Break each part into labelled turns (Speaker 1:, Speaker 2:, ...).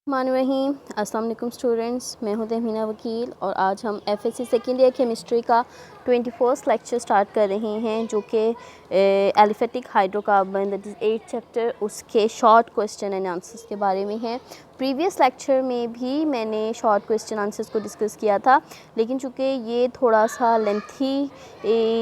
Speaker 1: रहीम। अस्सलाम वालेकुम स्टूडेंट्स, मैं हूं तहमीना वकील और आज हम एफएससी सेकेंड ईयर केमिस्ट्री का 21st लेक्चर स्टार्ट कर रहे हैं जो कि aliphatic hydrocarbon that is 8th chapter उसके शॉर्ट क्वेश्चन एंड आंसर्स के बारे में है। प्रीवियस लेक्चर में भी मैंने शॉर्ट क्वेश्चन आंसर्स को डिस्कस किया था, लेकिन चूँकि ये थोड़ा सा लेंथी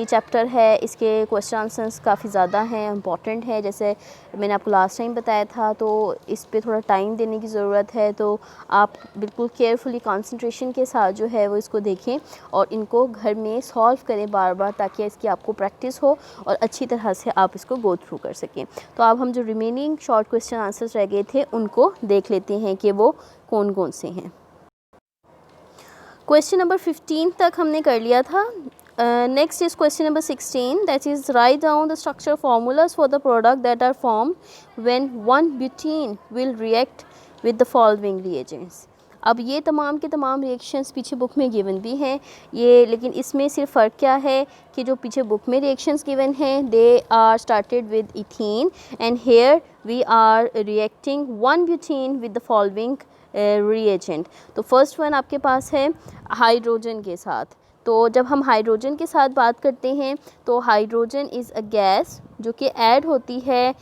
Speaker 1: चैप्टर है, इसके क्वेश्चन आंसर्स काफ़ी ज़्यादा हैं, इंपॉर्टेंट है। जैसे मैंने आपको लास्ट टाइम बताया था, तो इस पे थोड़ा टाइम देने की ज़रूरत है। तो आप बिल्कुल केयरफुली कंसंट्रेशन के साथ जो है वो इसको देखें और इनको घर में सॉल्व करें बार बार, ताकि इसकी आपको प्रैक्टिस हो और अच्छी तरह से आप इसको गो थ्रू कर सकें। तो अब हम जो रिमेनिंग शॉर्ट क्वेश्चन आंसर्स रह गए थे उनको देख लेते हैं कि वो कौन कौन से हैं। क्वेश्चन नंबर 15 तक हमने कर लिया था। Next is question number 16, that is write down the structure formulas for the product that are formed when one butene will react with the following reagents। अब ये तमाम के तमाम रिएक्शंस पीछे बुक में गिवन भी हैं ये, लेकिन इसमें सिर्फ फ़र्क क्या है कि जो पीछे बुक में रिएक्शंस गिवन हैं they are started with ethene and here we are reacting one butene with the following reagent. तो फर्स्ट वन आपके पास है हाइड्रोजन के साथ। तो जब हम हाइड्रोजन के साथ बात करते हैं तो हाइड्रोजन इज़ अ गैस जो कि ऐड होती है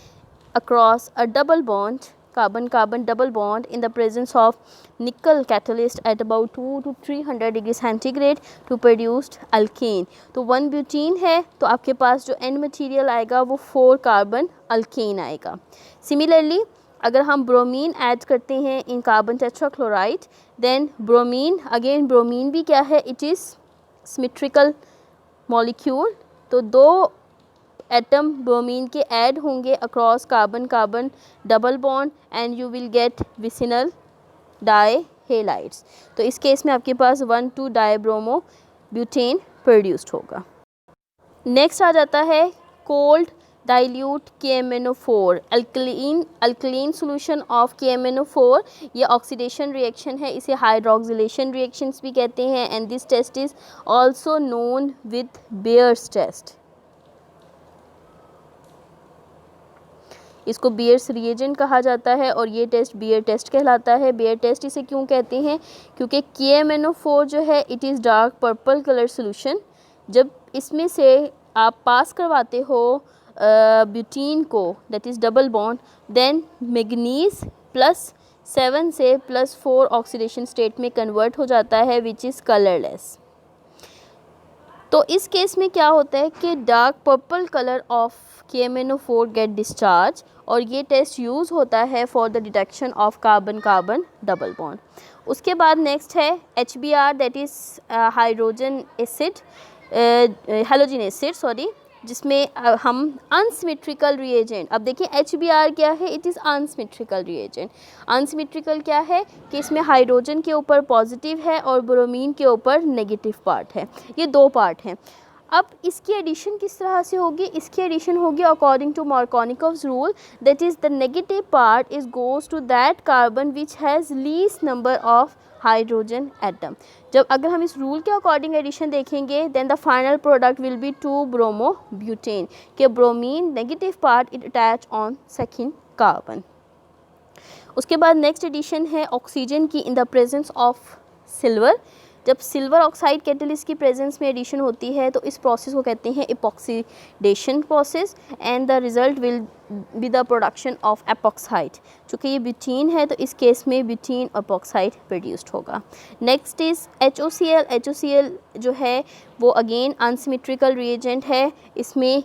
Speaker 1: across a double bond, carbon carbon double bond in the presence of nickel catalyst at about 2 to 300 degree centigrade to produced alkane. तो वन ब्यूटीन है तो आपके पास जो एंड मटेरियल आएगा वो 4 कार्बन अल्केन आएगा। सिमिलरली अगर हम ब्रोमीन ऐड करते हैं in carbon tetrachloride, then bromine, again bromine भी क्या है, इट इज़ सिमेट्रिकल मॉलिक्यूल। तो 2 एटम ब्रोमीन के ऐड होंगे across carbon carbon double bond and you will get vicinal डाई हेलाइड्स। तो इस केस में आपके पास 1,2 डाईब्रोमो ब्यूटेन प्रोड्यूस्ड होगा। नेक्स्ट आ जाता है cold dilute KMnO4, alkaline solution of KMnO4। ये ऑक्सीडेशन रिएक्शन है, इसे हाइड्रोक्सिलेशन रिएक्शंस भी कहते हैं and this test is also known with Baeyer's test. इसको बेयर्स रिएजेंट कहा जाता है और ये टेस्ट बेयर टेस्ट कहलाता है। बेयर टेस्ट इसे क्यों कहते हैं, क्योंकि KMnO4 जो है it is dark purple colour solution. जब इसमें से आप पास करवाते हो ब्यूटीन को that is double bond, then manganese +7 से +4 ऑक्सीडेशन स्टेट में कन्वर्ट हो जाता है विच इज़ कलरलेस। तो इस केस में क्या होता है कि dark purple colour of KMnO4 get discharge और ये टेस्ट यूज़ होता है for the detection of carbon carbon double bond. उसके बाद नेक्स्ट है HBr that is hydrogen acid, halogen acid sorry, जिसमें हम अनसिमेट्रिकल रिएजेंट। अब देखिए HBr क्या है, it is unsymmetrical reagent. Unsymmetrical क्या है कि इसमें हाइड्रोजन के ऊपर पॉजिटिव है और ब्रोमीन के ऊपर नेगेटिव पार्ट है, ये 2 पार्ट हैं। अब इसकी एडिशन किस तरह से होगी, इसकी एडिशन होगी according to Markovnikov's rule, that is the negative part is goes to that carbon which has least number of hydrogen atom. जब अगर हम इस रूल के अकॉर्डिंग एडिशन देखेंगे then the final product will be 2 bromo butane के bromine negative part it attach on second carbon. उसके बाद next addition है ऑक्सीजन की in the presence of silver. जब सिल्वर ऑक्साइड कैटलिस्ट की प्रेजेंस में एडिशन होती है तो इस प्रोसेस को कहते हैं epoxidation process and the result will be the production of epoxide. चूँकि ये ब्यूटीन है तो इस केस में ब्यूटीन एपॉक्साइड प्रोड्यूस्ड होगा। Next is HOCl। HOCl जो है वो अगेन अनसिमेट्रिकल रिएजेंट है, इसमें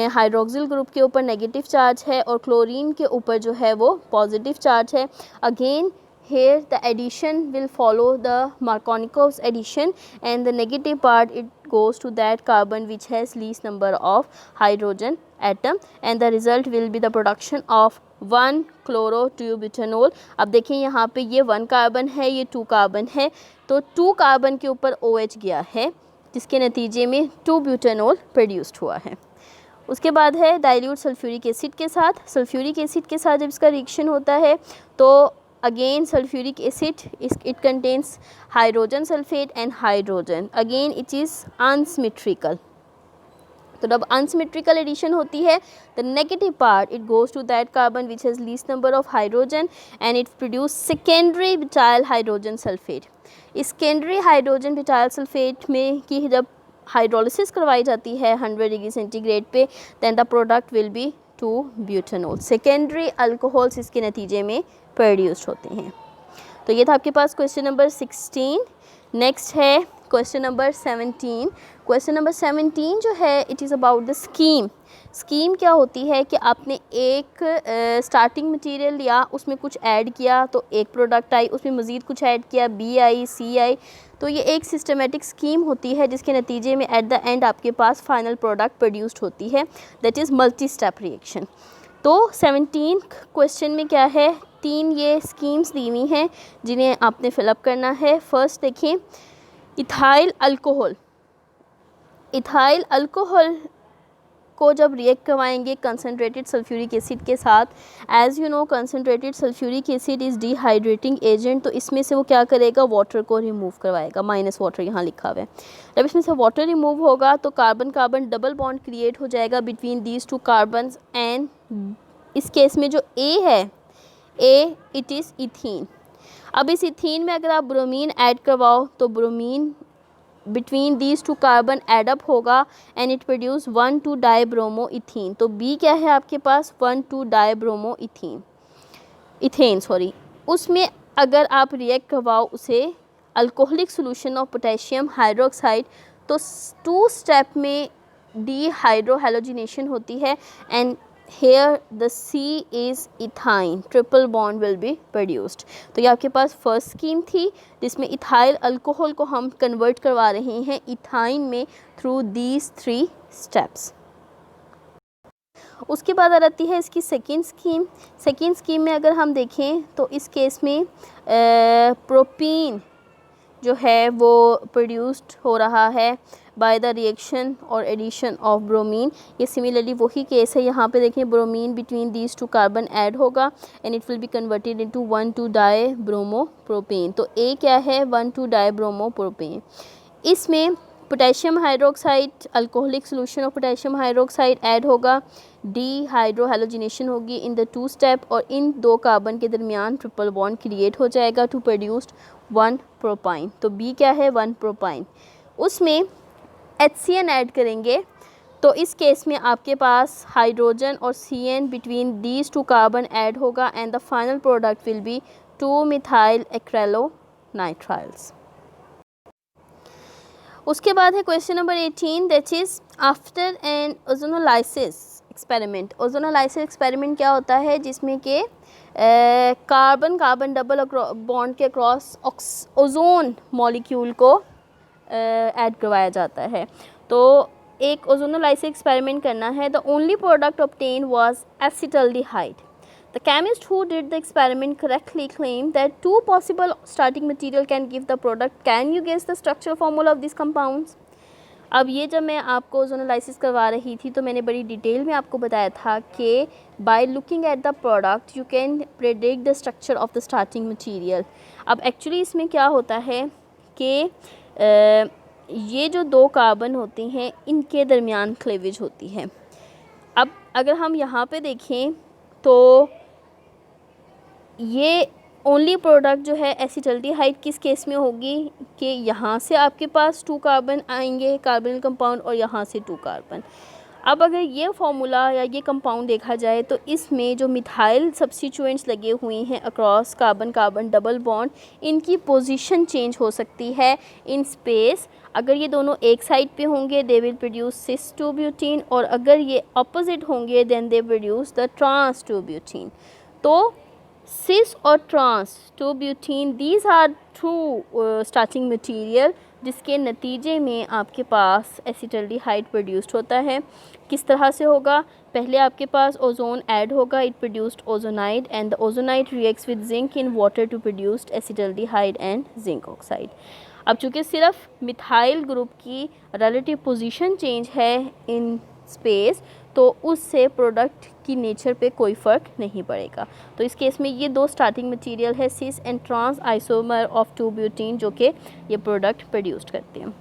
Speaker 1: हाइड्रोक्सिल ग्रुप के ऊपर नेगेटिव चार्ज है और क्लोरीन के ऊपर जो है वो पॉजिटिव चार्ज है। Again here the addition will follow the Markovnikov's addition and the negative part it goes to that carbon which has least number of hydrogen atom and the result will be the production of 1 chloro-2-butanol। अब देखें यहाँ पे ये 1 carbon है, ये 2 carbon है, तो 2 carbon के ऊपर OH गया है जिसके नतीजे में 2-बुटानोल प्रोड्यूस्ड हुआ है। उसके बाद है डाइल्यूट सल्फ्यूरिक एसिड के साथ। सल्फ्यूरिक एसिड के साथ जब इसका रिएक्शन होता है तो again sulfuric acid it contains hydrogen sulfate and hydrogen, again it is unsymmetrical। तो जब अनसिमेट्रिकल एडिशन होती है, the negative part it goes to that carbon which has least number of hydrogen and it produce secondary butyl hydrogen sulphate. इस secondary hydrogen butyl sulphate में की जब hydrolysis करवाई जाती है 100 डिग्री सेंटीग्रेड पे, then the product will be 2 butanol. Secondary alcohols इसके नतीजे में प्रोड्यूस्ड होते हैं। तो ये था आपके पास क्वेश्चन नंबर 16। नेक्स्ट है क्वेश्चन नंबर 17। क्वेश्चन नंबर 17 जो है it is about the scheme. Scheme क्या होती है कि आपने एक स्टार्टिंग मटेरियल लिया, उसमें कुछ ऐड किया तो एक प्रोडक्ट आई, उसमें मज़ीद कुछ ऐड किया, बी आई, सी आई। तो ये एक सिस्टमेटिक स्कीम होती है जिसके नतीजे में एट द एंड आपके पास फाइनल प्रोडक्ट प्रोड्यूस्ड होती है, that is multi step reaction. तो 17 क्वेश्चन में क्या है, 3 ये स्कीम्स दी हुई हैं जिन्हें आपने फिलअप करना है। फर्स्ट देखें, इथाइल अल्कोहल। इथाइल अल्कोहल को जब रिएक्ट करवाएंगे कंसनट्रेटेड सल्फ्यूरिक एसिड के साथ, as you know concentrated sulphuric acid is dehydrating agent, तो इसमें से वो क्या करेगा, वाटर को रिमूव करवाएगा, माइनस वाटर यहाँ लिखा हुआ है। जब इसमें से वाटर रिमूव होगा तो carbon carbon double bond create हो जाएगा बिटवीन दीज 2 कार्बन्स एंड इस केस में जो ए है, ए इट इज़ इथीन। अब इस इथीन में अगर आप ब्रोमीन ऐड करवाओ तो bromine between these 2 carbon add up होगा एंड इट प्रोड्यूस 1,2 डाईब्रोमो इथीन। तो बी क्या है आपके पास, 1,2 डाईब्रोमो इथेन सॉरी। उसमें अगर आप रिएक्ट करवाओ उसे alcoholic solution of potassium hydroxide, तो 2 स्टेप में डीहाइड्रोहैलोजिनेशन होती है and here the C is ethyne, triple bond will be produced। तो ये आपके पास फर्स्ट स्कीम थी जिसमें इथाइल अल्कोहल को हम कन्वर्ट करवा रहे हैं इथाइन में थ्रू दीज 3 स्टेप्स। उसके बाद आ जाती है इसकी सेकेंड स्कीम। सेकेंड स्कीम में अगर हम देखें तो इस केस में प्रोपीन जो है वो प्रोड्यूस्ड हो रहा है बाय द रिएक्शन और एडिशन ऑफ ब्रोमीन। ये सिमिलरली वही केस है, यहाँ पे देखें bromine between these 2 carbon add होगा and it will be converted into 1,2 dibromo propane. तो ए क्या है, 1,2 डाईब्रोमो प्रोपेन। इसमें potassium hydroxide, alcoholic solution of potassium hydroxide add होगा, डीहाइड्रोहैलोजिनेशन होगी इन द 2 स्टेप और इन 2 कार्बन के दरमियान ट्रिपल बॉन्ड क्रिएट हो जाएगा टू प्रोड्यूस्ड 1 प्रोपाइन। तो बी क्या है, 1 प्रोपाइन। उसमें HCN ऐड करेंगे तो इस केस में आपके पास हाइड्रोजन और CN between these 2 carbon add होगा and the final product will be 2 methyl acrylonitriles. उसके बाद है question number 18, that is after an ozonolysis experiment. Ozonolysis experiment क्या होता है, जिसमें कि कार्बन कार्बन डबल बॉन्ड के अक्रॉस ओजोन मॉलिक्यूल को ऐड करवाया जाता है। तो एक ओजोनोलाइसिस एक्सपेरिमेंट करना है। The only product obtain was acetaldehyde. The chemist who did the experiment correctly claim that 2 possible starting material can give the product. Can you guess the structure formula of this compounds. अब ये जब मैं आपको ozonolysis करवा रही थी तो मैंने बड़ी डिटेल में आपको बताया था कि by looking at the product you can predict the structure of the starting material. अब एक्चुअली इसमें क्या होता है कि ये जो 2 कार्बन होते हैं इनके दरमियान क्लेवेज होती है। अब अगर हम यहाँ पे देखें तो ये ओनली प्रोडक्ट जो है एसिटल्डिहाइड किस केस में होगी कि यहाँ से आपके पास 2 कार्बन आएंगे कार्बन कंपाउंड और यहाँ से 2 कार्बन। अब अगर ये फार्मूला या ये कंपाउंड देखा जाए तो इसमें जो मिथाइल सब्स्टिट्यूएंट्स लगे हुए हैं across carbon carbon double bond, इनकी पोजीशन चेंज हो सकती है इन स्पेस। अगर ये दोनों एक साइड पे होंगे they will produce cis 2 butene और अगर ये अपोजिट होंगे then they produce the trans 2 butene. तो सिस और trans 2 butene these are 2 starting material जिसके नतीजे में आपके पास एसिटल्डिहाइड प्रोड्यूस्ड होता है। किस तरह से होगा, पहले आपके पास ओजोन ऐड होगा, it produced ozonide and the ozonide reacts with zinc in water to produced acetaldehyde and zinc oxide. अब चूँकि सिर्फ मिथाइल ग्रुप की रिलेटिव पोजीशन चेंज है इन स्पेस तो उससे प्रोडक्ट की नेचर पे कोई फ़र्क नहीं पड़ेगा। तो इस केस में ये 2 स्टार्टिंग मटेरियल है cis and trans isomer of 2 butene जो कि ये प्रोडक्ट प्रोड्यूस्ड करते हैं।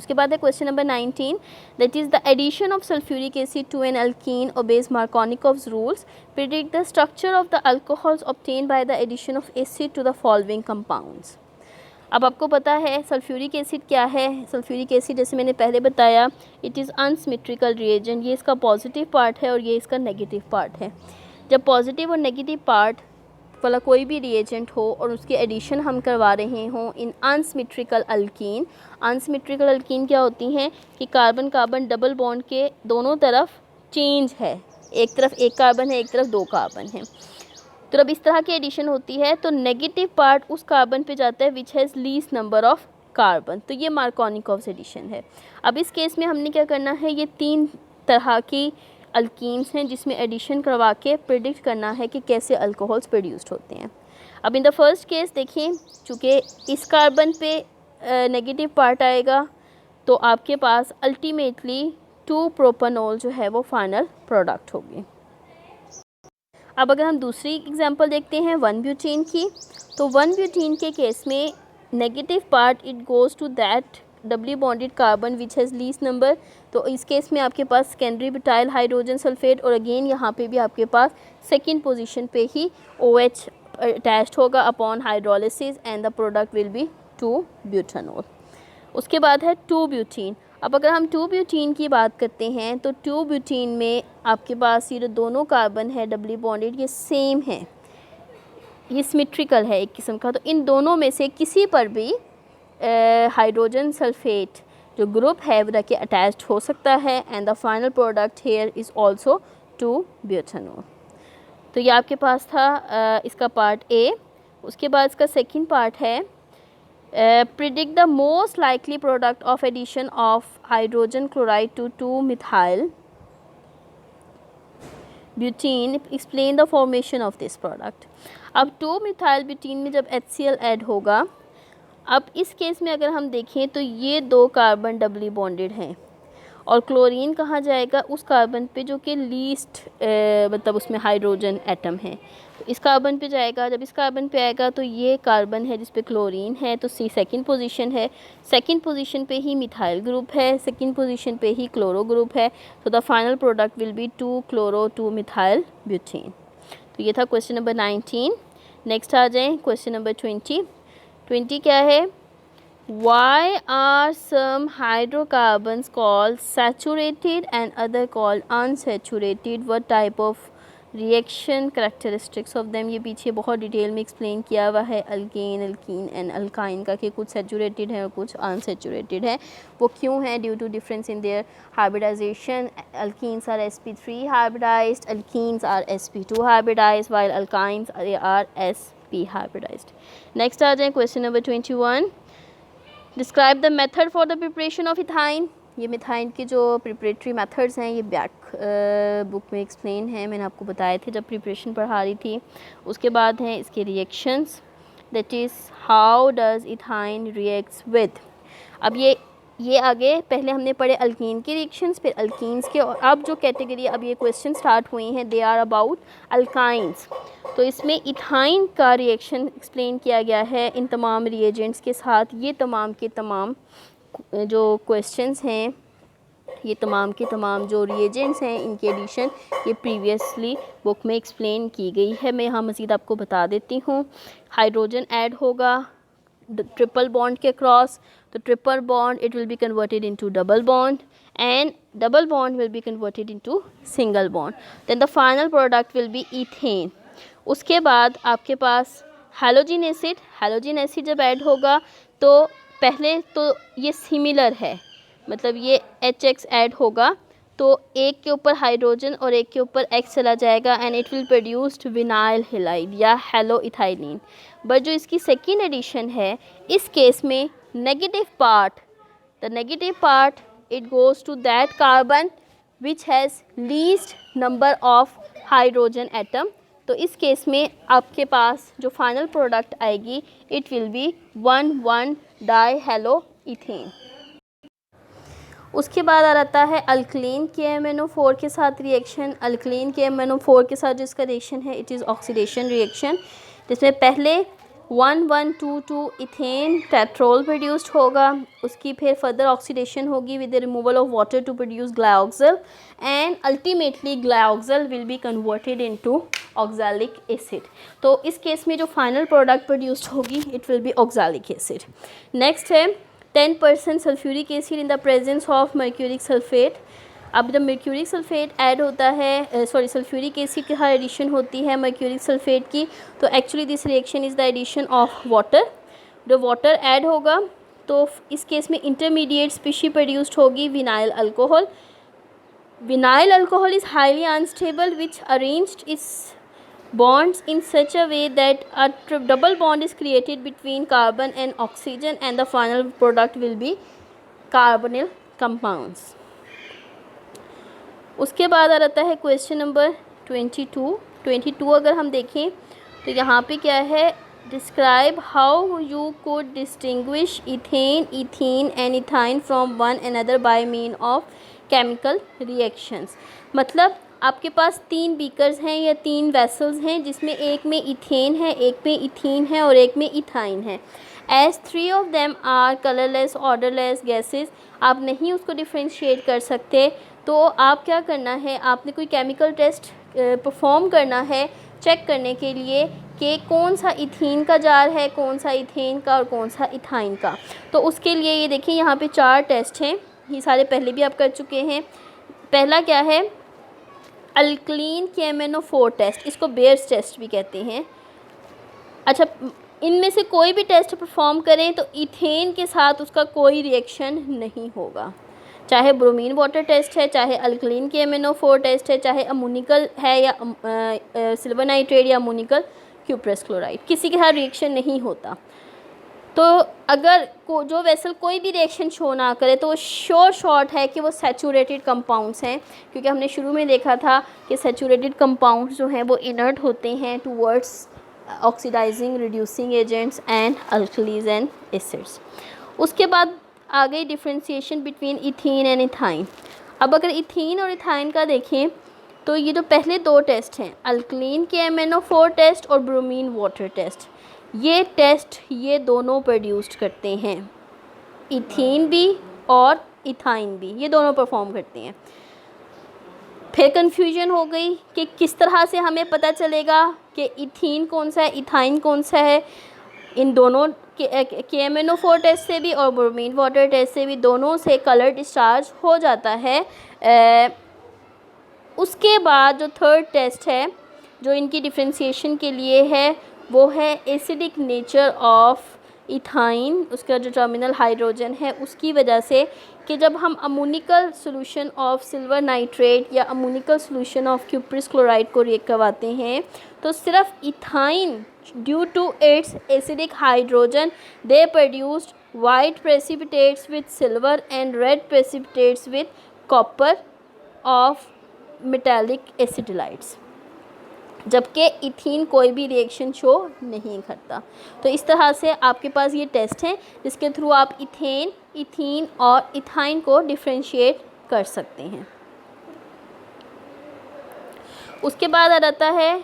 Speaker 1: उसके बाद है question number 19, that is the addition of sulphuric acid to an alkene obeys Markovnikov's rules, predict the structure of the alcohols obtain by the addition of acid to the following compounds. अब आपको पता है sulphuric acid क्या है। Sulphuric acid जैसे मैंने पहले बताया, इट इज़ अनसिमेट्रिकल रिएजेंट, ये इसका पॉजिटिव पार्ट है और ये इसका नेगेटिव पार्ट है। जब पॉजिटिव और नेगेटिव पार्ट वाला कोई भी रिएजेंट हो और उसकी एडिशन हम करवा रहे हों इन अनसिमेट्रिकल अल्कीन, अनसिमेट्रिकल अल्कीन क्या होती हैं कि कार्बन कार्बन डबल बॉन्ड के दोनों तरफ चेंज है, एक तरफ एक कार्बन है, एक तरफ दो कार्बन है। तो जब इस तरह की एडिशन होती है तो नेगेटिव पार्ट उस कार्बन पे जाता है विच has least number of carbon, तो ये मार्कोनिकॉव्स एडिशन है। अब इस केस में हमने क्या करना है, ये 3 तरह की अल्कीन्स हैं जिसमें एडिशन करवा के प्रिडिक्ट करना है कि कैसे अल्कोहल्स प्रोड्यूस्ड होते हैं। अब इन द फर्स्ट केस देखिए, चूँकि इस कार्बन पे नेगेटिव पार्ट आएगा तो आपके पास अल्टीमेटली 2 प्रोपेनॉल जो है वो फाइनल प्रोडक्ट होगी। अब अगर हम दूसरी एग्जांपल देखते हैं 1-ब्यूटेन की, तो 1-ब्यूटेन के केस में negative part it goes to that doubly bonded carbon which has least number, तो इस केस में आपके पास सेकेंडरी ब्यूटाइल हाइड्रोजन सल्फेट और अगेन यहाँ पे भी आपके पास सेकंड पोजीशन पे ही OH अटैच्ड होगा upon hydrolysis and the product will be 2-ब्यूटानॉल। उसके बाद है 2-ब्यूटेन। अब अगर हम 2-ब्यूटेन की बात करते हैं तो 2-ब्यूटेन में आपके पास ये जो दोनों कार्बन है डबली बॉन्डेड ये सेम है, ये सिमेट्रिकल है एक किस्म का, तो इन दोनों में से किसी पर भी हाइड्रोजन सल्फेट जो ग्रुप है वो रखे अटैच्ड हो सकता है and the final product here is also 2-ब्यूटानॉल। तो ये आपके पास था इसका पार्ट ए। उसके बाद इसका सेकंड पार्ट है predict the most likely product of addition of hydrogen chloride to 2-methyl butene, explain the formation of this product। अब 2-methyl butene में जब HCl ऐड होगा, अब इस केस में अगर हम देखें तो ये 2 कार्बन डबली बॉन्डेड हैं और क्लोरीन कहाँ जाएगा, उस कार्बन पे जो कि लीस्ट मतलब उसमें हाइड्रोजन एटम है, तो इस कार्बन पे जाएगा। जब इस कार्बन पे आएगा तो ये कार्बन है जिस पे क्लोरीन है, तो सी सेकंड पोजीशन है, सेकंड पोजीशन पे ही मिथाइल ग्रुप है, सेकंड पोजीशन पे ही क्लोरो ग्रुप है, तो the final product will B 2-chloro-2-methyl butane. तो ये था क्वेश्चन नंबर 19। नेक्स्ट आ जाएँ क्वेश्चन नंबर 20 क्या है, Why are some hydrocarbons called saturated and other called unsaturated? What type of reaction characteristics of them? ये पीछे बहुत डिटेल में एक्सप्लेन किया हुआ है अल्केन, अल्कीन एंड अल्काइन का, कि कुछ सैचुरेटेड है और कुछ अनसैचुरेटेड है। वो क्यों है? Due to difference in their hybridization. Alkenes are sp3 hybridized, alkenes are sp2 hybridized, while alkynes are sp hybridized. Next आ जाए question number 21। Describe the method for the preparation of ethyne. ये methine के जो preparatory methods हैं ये back book में explain है, मैंने आपको बताए थे जब प्रिपरेशन पढ़ा रही थी। उसके बाद हैं इसके reactions, that is how does ethyne reacts with. अब ये आगे पहले हमने पढ़े अल्कीन के रिएक्शंस, फिर अल्कीन्स के, और अब जो कैटेगरी अब ये क्वेश्चन स्टार्ट हुई हैं दे आर अबाउट अल्काइंस। तो इसमें इथाइन का रिएक्शन एक्सप्लेन किया गया है इन तमाम रिएजेंट्स के साथ। ये तमाम के तमाम जो क्वेश्चंस हैं, ये तमाम के तमाम जो रिएजेंट्स हैं इनकी एडिशन ये प्रीवियसली बुक में एक्सप्लेन की गई है। मैं यहाँ मज़ीद आपको बता देती हूँ। हाइड्रोजन ऐड होगा ट्रिपल बॉन्ड के क्रॉस, तो triple bond it will be converted into double bond and double bond will be converted into single bond, then the final product will be ethane। उसके बाद आपके पास हैलोजन एसिड जब add होगा तो पहले तो ये सिमिलर है, मतलब ये HX ऐड होगा तो एक के ऊपर हाइड्रोजन और एक के ऊपर X चला जाएगा and it will produced vinyl halide या हेलो इथाइलिन। बट जो इसकी सेकेंड एडिशन है इस केस में negative part it goes to that carbon which has least number of hydrogen atom। तो इस केस में आपके पास जो फाइनल प्रोडक्ट आएगी it will be 1,1 डाइहेलोइथेन। उसके बाद आ जाता है अल्कलीन KMnO4 के साथ रिएक्शन। अल्कलीन KMnO4 के साथ जिसका रिएक्शन है इट इज़ ऑक्सीडेशन रिएक्शन, जिसमें पहले 1122 इथेन टेट्रोल प्रोड्यूस्ड होगा, उसकी फिर फर्दर ऑक्सीडेशन होगी with the removal of water to produce glyoxal and ultimately glyoxal will be converted into oxalic acid. तो इस केस में जो फाइनल प्रोडक्ट प्रोड्यूस्ड होगी it will be oxalic acid. Next है 10% sulphuric acid in the presence of mercuric sulphate. अब जब mercuric sulphate add होता है, सल्फ्यूरिक एसिड की हर एडिशन होती है मर्क्यूरिक सल्फेट की, तो actually this reaction is the addition of water. जब वाटर ऐड होगा तो इस केस में इंटरमीडिएट स्पीशी प्रोड्यूस्ड होगी vinyl alcohol. Vinyl alcohol is highly unstable which arranged its bonds in such a way that a double bond is created between carbon and oxygen and the final product will be carbonyl compounds। उसके बाद आ जाता है question number 22 अगर हम देखें तो यहाँ पे क्या है, describe how you could distinguish ethane, ethene and ethyne from one another by mean of chemical reactions. मतलब आपके पास 3 बीकर्स हैं या 3 वेसल्स हैं जिसमें एक में इथेन है, एक में इथीन है और एक में इथाइन है। As 3 of them are colourless odourless gases, आप नहीं उसको डिफ्रेंशिएट कर सकते, तो आप क्या करना है, आपने कोई केमिकल टेस्ट परफॉर्म करना है चेक करने के लिए कि कौन सा इथीन का जार है, कौन सा इथेन का और कौन सा इथाइन का। तो उसके लिए ये देखिए यहाँ पे 4 टेस्ट हैं, ये सारे पहले भी आप कर चुके हैं। पहला क्या है, अल्कलीन KMnO4 टेस्ट, इसको बेयर्स टेस्ट भी कहते हैं। अच्छा, इनमें से कोई भी टेस्ट परफॉर्म करें तो इथेन के साथ उसका कोई रिएक्शन नहीं होगा, चाहे ब्रोमीन वाटर टेस्ट है, चाहे अल्कलीन KMnO4 टेस्ट है, चाहे अमोनिकल है या सिल्वर नाइट्रेट या अमोनिकल क्यूप्रस क्लोराइड, किसी के साथ रिएक्शन नहीं होता। तो अगर जो वेसल कोई भी रिएक्शन शो ना करे तो वो शॉर्ट है कि वो सैचुरेटेड कंपाउंड्स हैं, क्योंकि हमने शुरू में देखा था कि सैचुरेटेड कंपाउंड्स जो हैं वो इनर्ट होते हैं towards oxidising reducing agents and alkalies and acids. उसके बाद आ गई differentiation between ethene and ethyne. अब अगर इथीन और इथाइन का देखें तो ये जो पहले 2 टेस्ट हैं, अल्कलीन KMnO4 टेस्ट और ब्रोमीन वाटर टेस्ट, ये टेस्ट ये दोनों प्रोड्यूस्ड करते हैं, इथीन भी और इथाइन भी, ये दोनों परफॉर्म करते हैं। फिर कन्फ्यूजन हो गई कि किस तरह से हमें पता चलेगा कि इथीन कौन सा है, इथाइन कौन सा है। इन दोनों KMnO4 टेस्ट से भी और ब्रोमीन वाटर टेस्ट से भी दोनों से कलर डिस्चार्ज हो जाता है। उसके बाद जो 3rd टेस्ट है जो इनकी डिफ्रेंशिएशन के लिए है वो है एसिडिक नेचर ऑफ इथाइन, उसका जो टर्मिनल हाइड्रोजन है उसकी वजह से, कि जब हम ammoniacal solution of silver nitrate या ammoniacal solution of cuprous chloride को रिएक्ट करवाते हैं तो सिर्फ ethyne due to its acidic hydrogen they produced white precipitates with silver and red precipitates with copper of metallic acetylides, जबकि ethene कोई भी reaction show नहीं करता। तो इस तरह से आपके पास ये टेस्ट हैं जिसके थ्रू आप इथेन, इथीन और इथाइन को डिफ्रेंशिएट कर सकते हैं। उसके बाद आ जाता है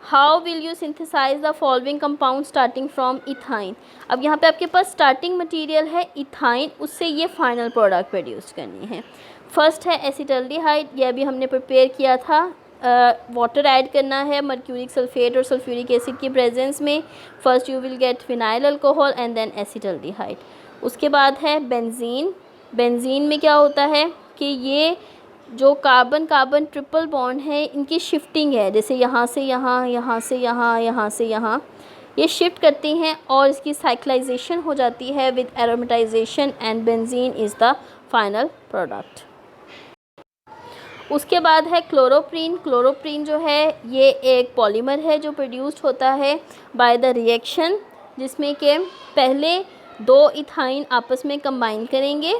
Speaker 1: how will you synthesise the following compound starting from ethyne. अब यहाँ पे आपके पास स्टार्टिंग मटेरियल है इथाइन, उससे ये फाइनल प्रोडक्ट प्रोड्यूस करनी है। फर्स्ट है एसिटल्डिहाइड, यह भी हमने प्रिपेयर किया था, वाटर ऐड करना है मर्क्यूरिक सल्फेट और सल्फ्यूरिक एसिड की प्रेजेंस में। First you will get phenyl alcohol and then acetaldehyde. उसके बाद है बेंजीन। बेंजीन में क्या होता है कि ये जो कार्बन कार्बन ट्रिपल बॉन्ड है इनकी शिफ्टिंग है, जैसे यहाँ से यहाँ, यहाँ से यहाँ, यहाँ से यहाँ, ये शिफ्ट करती हैं और इसकी साइक्लाइजेशन हो जाती है with aromatisation and benzene is the final product. उसके बाद है क्लोरोप्रीन। क्लोरोप्रीन जो है ये एक पॉलीमर है जो प्रोड्यूस्ड होता है बाय द रिएक्शन, जिसमें कि पहले 2 इथाइन आपस में कंबाइन करेंगे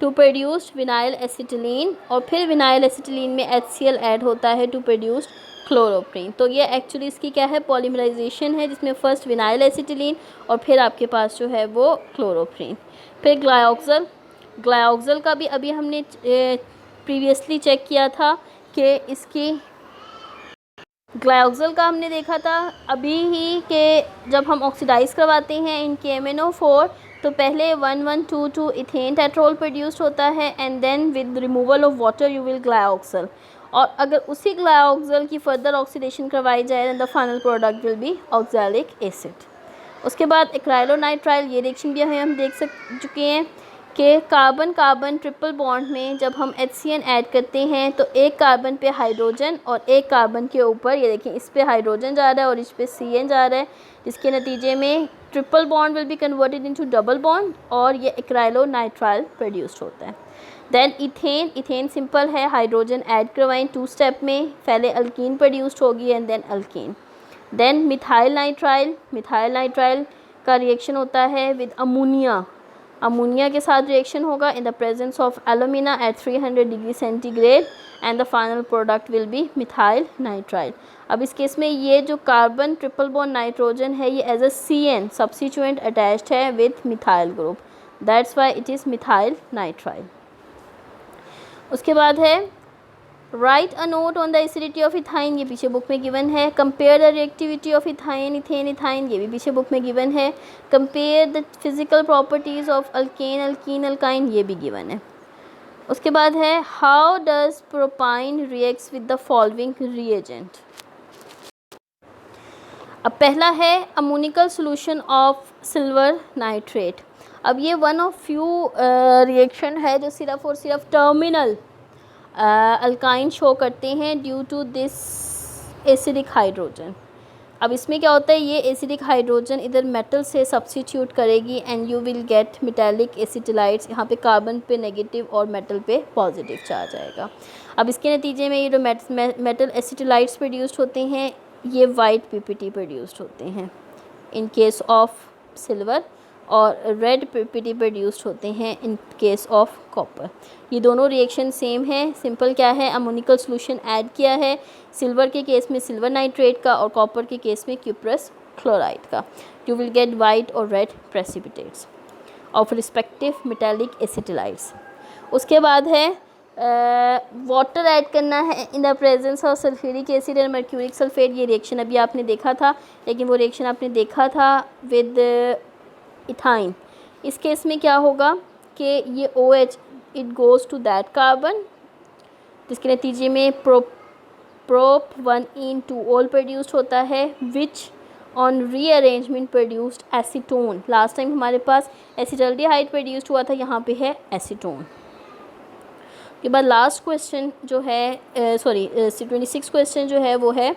Speaker 1: टू प्रोड्यूस विनाइल एसिटिलीन और फिर विनाइल एसिटिलीन में HCl ऐड होता है टू प्रोड्यूस क्लोरोप्रीन। तो ये एक्चुअली इसकी क्या है, पॉलीमराइजेशन है, जिसमें फर्स्ट विनाइल एसिटिलीन और फिर आपके पास जो है वो क्लोरोप्रीन। फिर ग्लाइऑक्सल। ग्लाइऑक्सल का भी अभी हमने प्रीवियसली चेक किया था कि इसकी ग्लाइकोजल का हमने देखा था अभी ही कि जब हम ऑक्सीडाइज करवाते हैं इन KMnO4 तो पहले 1122 इथेन टेट्रोल प्रोड्यूस्ड होता है and then with removal of water you will glyoxal, और अगर उसी ग्लाइकोजल की फर्दर ऑक्सीडेशन करवाई जाए then the final product will be oxalic acid. उसके बाद एक्राइलोनाइट्राइल, ये रिएक्शन भी हम देख चुके हैं कि कार्बन कार्बन ट्रिपल बॉन्ड में जब हम HCN ऐड करते हैं तो एक कार्बन पे हाइड्रोजन और एक कार्बन के ऊपर ये देखें इस पे हाइड्रोजन जा रहा है और इस पे CN जा रहा है, जिसके नतीजे में triple bond will be converted into double bond और ये एक्राइलोनाइट्राइल प्रोड्यूस्ड होता है। देन इथेन, इथेन सिंपल है, हाइड्रोजन ऐड करवाएं 2 स्टेप में, पहले अल्कीन प्रोड्यूस्ड होगी and then alkene. Then methyl nitrile, methyl nitrile का रिएक्शन होता है विद अमोनिया, अमोनिया के साथ रिएक्शन होगा in the presence of alumina at 300 degree centigrade and the final product will be methyl nitrile. अब इस case में ये जो कार्बन ट्रिपल बॉन्ड नाइट्रोजन है ये as a CN substituent attached है with methyl group, that's why it is methyl nitrile. उसके बाद है write a note on the acidity of ethyne, ये पीछे बुक में गिवन है। Compare the reactivity of ethyne, ethane, ethyne, ये भी पीछे बुक में गिवन है। Compare the physical properties of alkane, alkene, alkyne, ये भी गिवन है। उसके बाद है how does propyne reacts with the following reagent. अब पहला है ammoniacal solution of silver nitrate. अब ये वन ऑफ फ्यू रिएक्शन है जो सिर्फ और सिर्फ टर्मिनल अल्काइन शो करते हैं due to this acidic hydrogen. अब इसमें क्या होता है, ये एसिडिक हाइड्रोजन इधर मेटल से सब्स्टिट्यूट करेगी and you will get metallic acetylides, यहाँ पे कार्बन पे नेगेटिव और मेटल पे पॉजिटिव चार्ज आएगा। अब इसके नतीजे में ये जो मेटल एसिटिलाइट्स प्रोड्यूस्ड होते हैं ये वाइट PPT प्रोड्यूस्ड होते हैं इन केस ऑफ सिल्वर, और रेड PPT प्रोड्यूस्ड होते हैं इन केस ऑफ कॉपर। ये दोनों रिएक्शन सेम है, सिंपल क्या है, अमोनिकल सॉल्यूशन ऐड किया है सिल्वर के केस में सिल्वर नाइट्रेट का और कॉपर के केस में क्यूप्रस क्लोराइड का, यू विल गेट वाइट और red precipitates of respective metallic acetylides. उसके बाद है वाटर ऐड करना है in the presence of sulphuric acid and mercuric sulphate. ये रिएक्शन अभी आपने देखा था, लेकिन वो रिएक्शन आपने देखा था विद इथाइन। इस केस में क्या होगा कि ये OH it goes to that carbon, जिसके नतीजे में प्रोप 1ene2ol प्रोड्यूस्ड होता है which on rearrangement produced acetone. Last time हमारे पास एसिटल्डिहाइड प्रोड्यूस्ड हुआ था, यहाँ पे है एसीटोन। के बाद लास्ट क्वेश्चन जो है 26 क्वेश्चन जो है वो है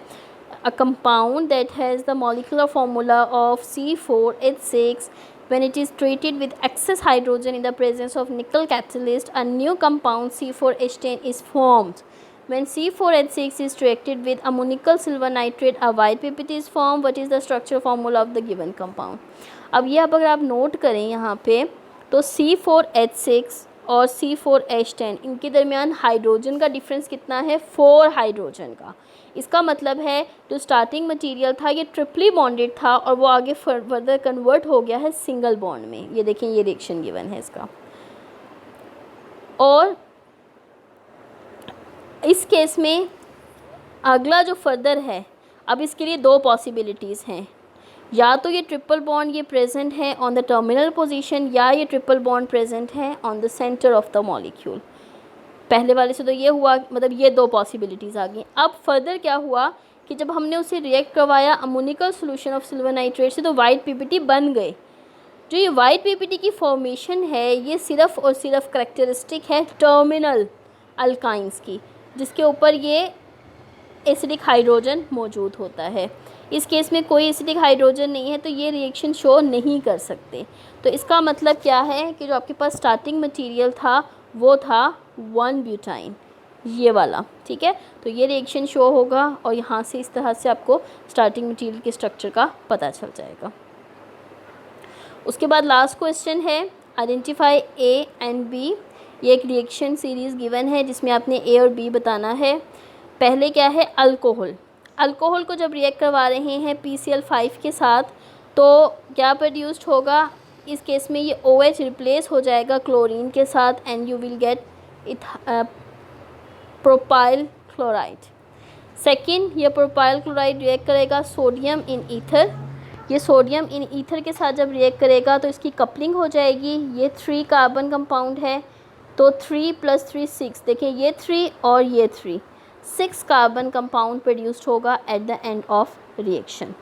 Speaker 1: a compound that has the molecular formula of C4H6 when it is treated with excess hydrogen in the presence of nickel catalyst, a new compound C4H10 is formed. When C4H6 is treated with ammonical silver nitrate, a white PPT is formed. What is the structure formula of the given compound? अब ये अगर आप note करें यहाँ पे तो C4H6 और C4H10 इनके दरमियान हाइड्रोजन का डिफरेंस कितना है, 4 हाइड्रोजन का। इसका मतलब है जो स्टार्टिंग मटेरियल था ये ट्रिपली बॉन्डेड था और वो आगे फर्दर कन्वर्ट हो गया है सिंगल बॉन्ड में। ये देखें ये रिएक्शन गिवन है इसका। और इस केस में अगला जो फर्दर है, अब इसके लिए 2 पॉसिबिलिटीज़ हैं, या तो ये ट्रिपल बॉन्ड ये प्रेजेंट है ऑन द टर्मिनल पोजीशन या ये ट्रिपल बॉन्ड प्रेजेंट है on the centre of the molecule. पहले वाले से तो ये हुआ, मतलब ये 2 पॉसिबिलिटीज़ आ गई। अब फर्दर क्या हुआ कि जब हमने उसे रिएक्ट करवाया ammoniacal solution of silver nitrate से तो वाइट PPT बन गए। जो ये वाइट PPT की फॉर्मेशन है ये सिर्फ़ और सिर्फ करेक्टरिस्टिक है टर्मिनल अल्काइंस की, जिसके ऊपर ये एसिडिक हाइड्रोजन मौजूद होता है। इस केस में कोई एसिडिक हाइड्रोजन नहीं है तो ये रिएक्शन शो नहीं कर सकते। तो इसका मतलब क्या है कि जो आपके पास स्टार्टिंग मटेरियल था वो था 1 ब्यूटाइन, ये वाला, ठीक है। तो ये रिएक्शन शो होगा और यहाँ से इस तरह से आपको स्टार्टिंग मटेरियल के स्ट्रक्चर का पता चल जाएगा। उसके बाद लास्ट क्वेश्चन है आइडेंटिफाई A एंड B। ये एक रिएक्शन सीरीज़ गिवन है जिसमें आपने A और B बताना है। पहले क्या है, अल्कोहल। अल्कोहल को जब रिएक्ट करवा रहे हैं PCl5 के साथ तो क्या प्रोड्यूस्ड होगा, इस केस में ये OH रिप्लेस हो जाएगा क्लोरीन के साथ and you will gate propyl chloride. Second, ये प्रोपाइल क्लोराइड रिएक्ट करेगा सोडियम इन ईथर। ये सोडियम इन ईथर के साथ जब रिएक्ट करेगा तो इसकी कपलिंग हो जाएगी। ये 3 कार्बन कंपाउंड है, तो 3 + 3 6। देखिए ये 3 और ये 3, 6 कार्बन कंपाउंड प्रोड्यूस्ड होगा at the end of reaction.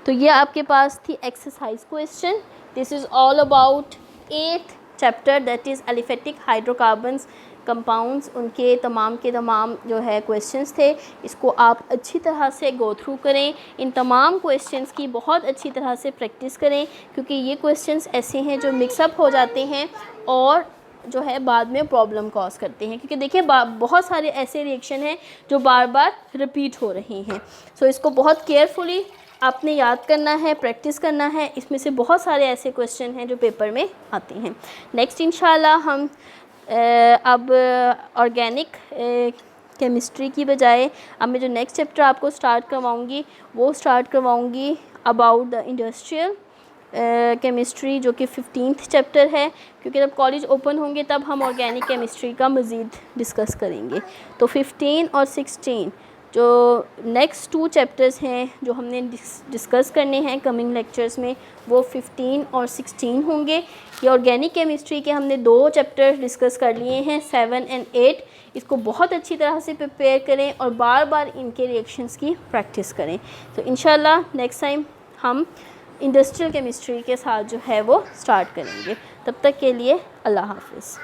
Speaker 1: तो ये आपके पास थी exercise question. This is all about 8th chapter, that is aliphatic hydrocarbons compounds. उनके तमाम के तमाम जो है क्वेश्चंस थे। इसको आप अच्छी तरह से गो थ्रू करें, इन तमाम क्वेश्चंस की बहुत अच्छी तरह से प्रैक्टिस करें, क्योंकि ये क्वेश्चंस ऐसे हैं जो मिक्सअप हो जाते हैं और जो है बाद में प्रॉब्लम कॉज करते हैं। क्योंकि देखिए बहुत सारे ऐसे रिएक्शन हैं जो बार बार रिपीट हो रहे हैं। सो इसको बहुत केयरफुली आपने याद करना है, प्रैक्टिस करना है। इसमें से बहुत सारे ऐसे क्वेश्चन हैं जो पेपर में आते हैं। नेक्स्ट इंशाल्लाह हम अब ऑर्गेनिक केमिस्ट्री की बजाय अब मैं जो नेक्स्ट चैप्टर आपको स्टार्ट करवाऊँगी वो स्टार्ट करवाऊँगी अबाउट द इंडस्ट्रियल केमिस्ट्री, जो कि 15th चैप्टर है। क्योंकि जब कॉलेज ओपन होंगे तब हम ऑर्गेनिक केमिस्ट्री का मज़ीद डिस्कस करेंगे। तो 15 और 16 जो नेक्स्ट 2 चैप्टर्स हैं जो हमने डिस्कस करने हैं कमिंग लेक्चर्स में, वो 15 और 16 होंगे। ये ऑर्गेनिक केमिस्ट्री के हमने 2 चैप्टर डिस्कस कर लिए हैं, 7 और 8। इसको बहुत अच्छी तरह से प्रिपेयर करें और बार बार इनके रिएक्शंस की प्रैक्टिस करें। तो इंशाल्लाह नेक्स्ट टाइम हम इंडस्ट्रियल केमिस्ट्री के साथ जो है वो स्टार्ट करेंगे। तब तक के लिए अल्लाह हाफ़िज़।